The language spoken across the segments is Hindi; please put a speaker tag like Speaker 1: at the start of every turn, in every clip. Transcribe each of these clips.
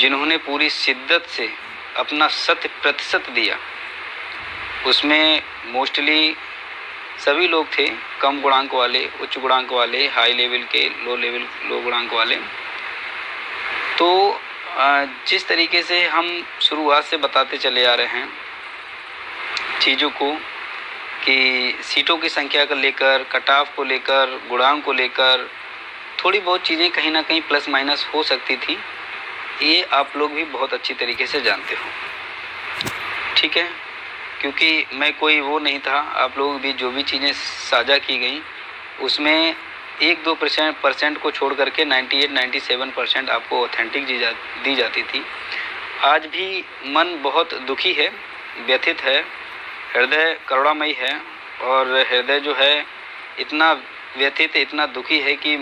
Speaker 1: जिन्होंने पूरी शिद्दत से अपना 100% दिया, उसमें मोस्टली सभी लोग थे, कम गुणांक वाले, उच्च गुणांक वाले, हाई लेवल के, लो गुणांक वाले। तो जिस तरीके से हम शुरुआत से बताते चले आ रहे हैं चीज़ों को कि सीटों की संख्या को लेकर, कट ऑफ को लेकर, गुणांक को लेकर थोड़ी बहुत चीज़ें कहीं ना कहीं प्लस माइनस हो सकती थी, ये आप लोग भी बहुत अच्छी तरीके से जानते हो, ठीक है। क्योंकि मैं कोई वो नहीं था, आप लोग भी जो भी चीज़ें साझा की गई उसमें 1-2% को छोड़ करके 98-97% आपको ऑथेंटिक दी जाती थी। आज भी मन बहुत दुखी है, व्यथित है, हृदय करुणामयी है, और हृदय जो है इतना व्यथित, इतना दुखी है कि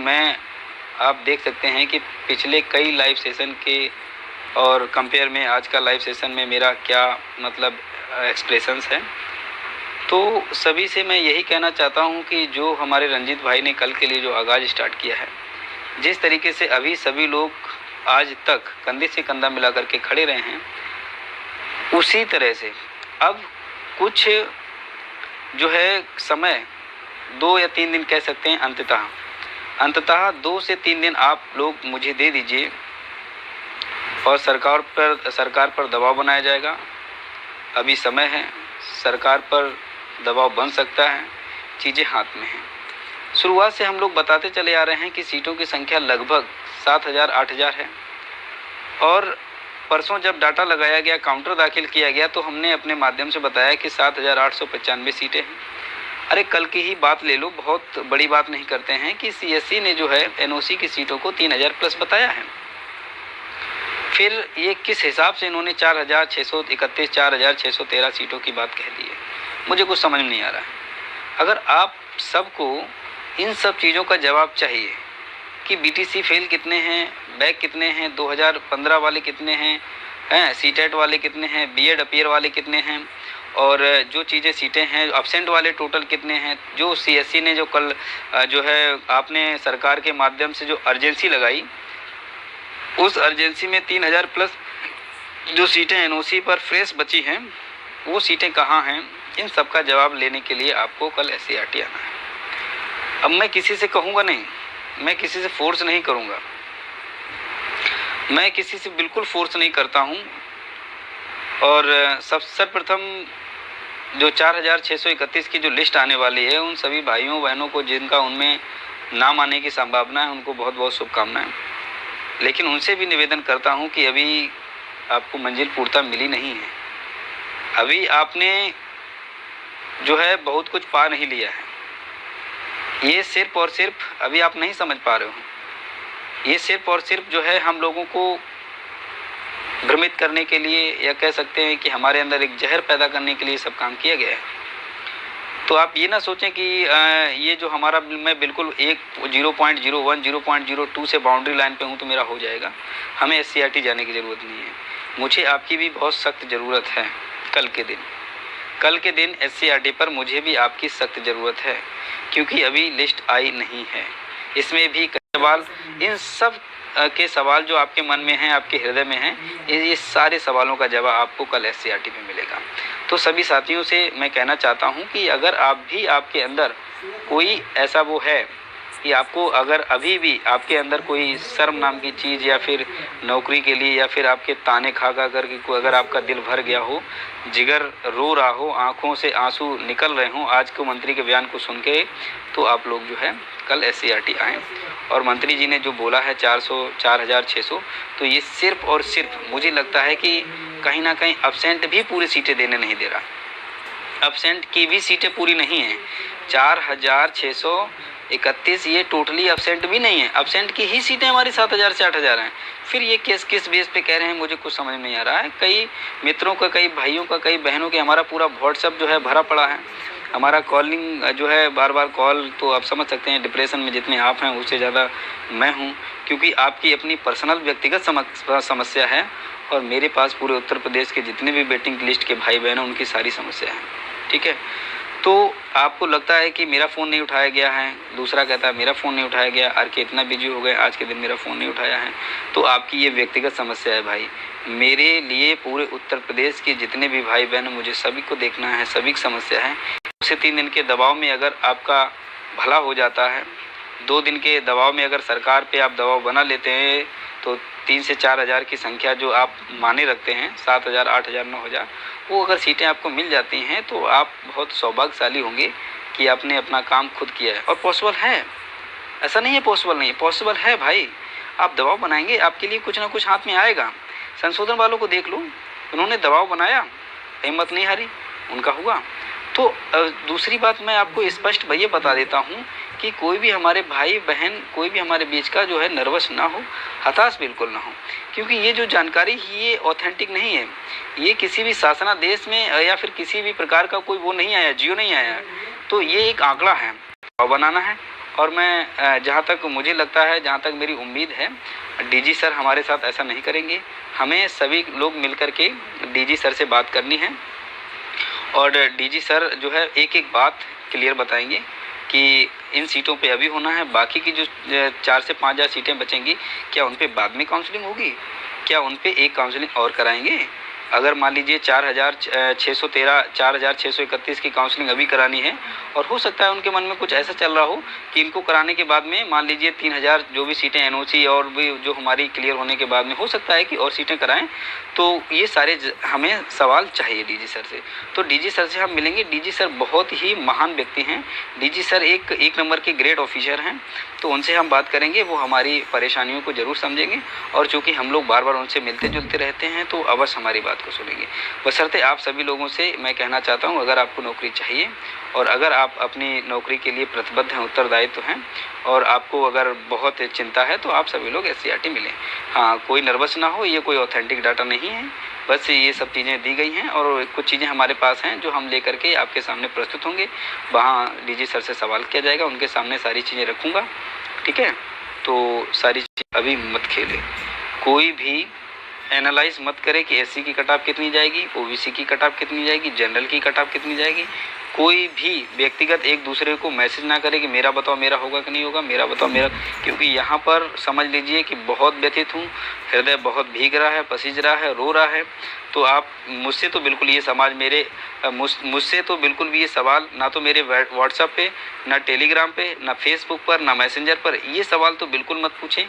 Speaker 1: आप देख सकते हैं कि पिछले कई लाइव सेशन के और कंपेयर में आज का लाइव सेशन में मेरा क्या मतलब एक्सप्रेशंस है। तो सभी से मैं यही कहना चाहता हूं कि जो हमारे रंजीत भाई ने कल के लिए जो आगाज़ स्टार्ट किया है, जिस तरीके से अभी सभी लोग आज तक कंधे से कंधा मिला करके खड़े रहे हैं, उसी तरह से अब कुछ जो है समय 2 या 3 दिन कह सकते हैं, अंततः 2 से 3 दिन आप लोग मुझे दे दीजिए और सरकार पर दबाव बनाया जाएगा। अभी समय है, सरकार पर दबाव बन सकता है, चीज़ें हाथ में हैं। शुरुआत से हम लोग बताते चले आ रहे हैं कि सीटों की संख्या लगभग 7,000-8,000 है, और परसों जब डाटा लगाया गया, काउंटर दाखिल किया गया, तो हमने अपने माध्यम से बताया कि 7,895 सीटें हैं। अरे कल की ही बात ले लो, बहुत बड़ी बात नहीं करते हैं कि सीएससी ने जो है एनओसी की सीटों को 3,000 प्लस बताया है। फिर ये किस हिसाब से इन्होंने 4,631, 4,613 सीटों की बात कह दी है, मुझे कुछ समझ में नहीं आ रहा है। अगर आप सबको इन सब चीज़ों का जवाब चाहिए कि बीटीसी फेल कितने हैं, बैक कितने हैं, 2015 वाले कितने हैं, सीटेट वाले कितने हैं, बीएड अपीयर वाले कितने हैं, और जो चीज़ें सीटें हैं एब्सेंट वाले टोटल कितने हैं, जो सीएससी ने जो कल जो है आपने सरकार के माध्यम से जो अर्जेंसी लगाई, उस अर्जेंसी में 3,000 प्लस जो सीटें एनओसी पर फ्रेश बची हैं, वो सीटें कहाँ हैं, इन सब का जवाब लेने के लिए आपको कल एससीईआरटी आना है। अब मैं किसी से कहूँगा नहीं, मैं किसी से फोर्स नहीं करूँगा, मैं किसी से बिल्कुल फोर्स नहीं करता हूँ। और सर्वप्रथम जो 4,631 की जो लिस्ट आने वाली है, उन सभी भाइयों बहनों को जिनका उनमें नाम आने की संभावना है, उनको बहुत बहुत शुभकामनाएं। लेकिन उनसे भी निवेदन करता हूं कि अभी आपको मंजिल पूर्णता मिली नहीं है, अभी आपने जो है बहुत कुछ पा नहीं लिया है। ये सिर्फ और सिर्फ अभी आप नहीं समझ पा रहे हो, ये सिर्फ और सिर्फ जो है हम लोगों को भ्रमित करने के लिए, या कह सकते हैं कि हमारे अंदर एक जहर पैदा करने के लिए सब काम किया गया है। तो आप ये ना सोचें कि ये जो हमारा, मैं बिल्कुल 0.01, 0.02 से बाउंड्री लाइन पे हूँ तो मेरा हो जाएगा। हमें एससीईआरटी जाने की ज़रूरत नहीं है, मुझे आपकी भी बहुत सख्त ज़रूरत है। कल के दिन एससीईआरटी पर मुझे भी आपकी सख्त ज़रूरत है, क्योंकि अभी लिस्ट आई नहीं है। इसमें भी सवाल, इन सब के सवाल जो आपके मन में हैं, आपके हृदय में हैं, ये सारे सवालों का जवाब आपको कल एससीईआरटी में मिलेगा। तो सभी साथियों से मैं कहना चाहता हूं कि अगर आप भी, आपके अंदर कोई ऐसा वो है कि आपको, अगर अभी भी आपके अंदर कोई शर्म नाम की चीज़, या फिर नौकरी के लिए, या फिर आपके ताने खा करके कोई, अगर आपका दिल भर गया हो, जिगर रो रहा हो, आँखों से आंसू निकल रहे हों आज को मंत्री के बयान को सुन के, तो आप लोग जो है कल एससीईआरटी आएँ। और मंत्री जी ने जो बोला है 4,600, तो ये सिर्फ और सिर्फ मुझे लगता है कि कहीं ना कहीं एब्सेंट भी पूरी सीटें देने नहीं दे रहा, एब्सेंट की भी सीटें पूरी नहीं हैं। 4,631 ये टोटली एब्सेंट भी नहीं है, एब्सेंट की ही सीटें हमारी 7,000 से 8,000 हैं। फिर ये केस किस बेस पे कह रहे हैं, मुझे कुछ समझ में नहीं आ रहा है। कई मित्रों का, कई भाइयों का, कई बहनों के, हमारा पूरा व्हाट्सएप जो है भरा पड़ा है, हमारा कॉलिंग जो है बार बार कॉल, तो आप समझ सकते हैं डिप्रेशन में जितने आप हैं उससे ज़्यादा मैं हूं, क्योंकि आपकी अपनी पर्सनल व्यक्तिगत समस्या है, और मेरे पास पूरे उत्तर प्रदेश के जितने भी वेटिंग लिस्ट के भाई बहन हैं उनकी सारी समस्या है, ठीक है। तो आपको लगता है कि मेरा फ़ोन नहीं उठाया गया है, दूसरा कहता है मेरा फ़ोन नहीं उठाया गया, अर के इतना बिजी हो गए आज के दिन मेरा फ़ोन नहीं उठाया है। तो आपकी ये व्यक्तिगत समस्या है भाई। मेरे लिए पूरे उत्तर प्रदेश के जितने भी भाई बहन हैं, मुझे सभी को देखना है, सभी की समस्या है। 2 से 3 दिन के दबाव में अगर आपका भला हो जाता है, 2 दिन के दबाव में अगर सरकार पे आप दबाव बना लेते हैं, तो 3 से 4 हज़ार की संख्या जो आप माने रखते हैं, 7 हज़ार, 8 हज़ार, 9 हज़ार, वो अगर सीटें आपको मिल जाती हैं तो आप बहुत सौभाग्यशाली होंगे कि आपने अपना काम खुद किया है। और पॉसिबल है, ऐसा नहीं है पॉसिबल नहीं है, पॉसिबल है भाई। आप दबाव बनाएंगे, आपके लिए कुछ ना कुछ हाथ में आएगा। संशोधन वालों को देख लो, उन्होंने दबाव बनाया, हिम्मत नहीं हारी, उनका हुआ। तो दूसरी बात मैं आपको स्पष्ट भैया बता देता हूँ कि कोई भी हमारे भाई बहन, कोई भी हमारे बीच का जो है नर्वस ना हो, हताश बिल्कुल ना हो, क्योंकि ये जो जानकारी ही ये ऑथेंटिक नहीं है। ये किसी भी शासनादेश में या फिर किसी भी प्रकार का कोई वो नहीं आया, जियो नहीं आया। तो ये एक आंकड़ा है और बनाना है। और मैं जहाँ तक मुझे लगता है, जहाँ तक मेरी उम्मीद है, डीजी सर हमारे साथ ऐसा नहीं करेंगे। हमें सभी लोग मिलकर के डीजी सर से बात करनी है और डीजी सर जो है एक एक बात क्लियर बताएंगे कि इन सीटों पे अभी होना है, बाकी की जो 4 से 5 हज़ार सीटें बचेंगी, क्या उन पे बाद में काउंसलिंग होगी, क्या उन पे एक काउंसलिंग और कराएंगे। अगर मान लीजिए 4,631 की काउंसलिंग अभी करानी है और हो सकता है उनके मन में कुछ ऐसा चल रहा हो कि इनको कराने के बाद में मान लीजिए 3,000 जो भी सीटें एनओसी और भी जो हमारी क्लियर होने के बाद में हो सकता है कि और सीटें कराएं। तो ये सारे हमें सवाल चाहिए डीजी सर से। तो डीजी सर से हम मिलेंगे। डीजी सर बहुत ही महान व्यक्ति हैं। डीजी सर एक नंबर के ग्रेट ऑफिसर हैं। तो उनसे हम बात करेंगे, वो हमारी परेशानियों को ज़रूर समझेंगे और चूँकि हम लोग बार बार उनसे मिलते जुलते रहते हैं तो अवश्य हमारी बात को सुनेंगे। बशर्ते आप सभी लोगों से मैं कहना चाहता हूँ, अगर आपको नौकरी चाहिए और अगर आप अपनी नौकरी के लिए प्रतिबद्ध हैं, उत्तरदायित्व हैं और आपको अगर बहुत चिंता है, तो आप सभी लोग SCRT मिलें। हाँ, कोई नर्वस ना हो, ये कोई ऑथेंटिक डाटा नहीं है, बस ये सब चीज़ें दी गई हैं और कुछ चीज़ें हमारे पास हैं जो हम लेकर के आपके सामने प्रस्तुत होंगे। वहाँ डीजी सर से सवाल किया जाएगा, उनके सामने सारी चीज़ें रखूँगा, ठीक है। तो सारी चीज़ अभी मत खेले, कोई भी एनालाइज मत करे कि SC की कट ऑफ कितनी जाएगी, OBC की कट ऑफ कितनी जाएगी, जनरल की कट ऑफ कितनी जाएगी। कोई भी व्यक्तिगत एक दूसरे को मैसेज ना करे कि मेरा बताओ मेरा होगा कि नहीं होगा, मेरा बताओ मेरा, क्योंकि यहाँ पर समझ लीजिए कि बहुत व्यथित हूँ, हृदय बहुत भीग रहा है, पसीज रहा है, रो रहा है। तो आप मुझसे तो बिल्कुल ये समाज मुझसे तो बिल्कुल भी ये सवाल ना तो मेरे व्हाट्सएप पे, ना टेलीग्राम पे, ना फेसबुक पर, ना मैसेंजर पर ये सवाल तो बिल्कुल मत पूछें।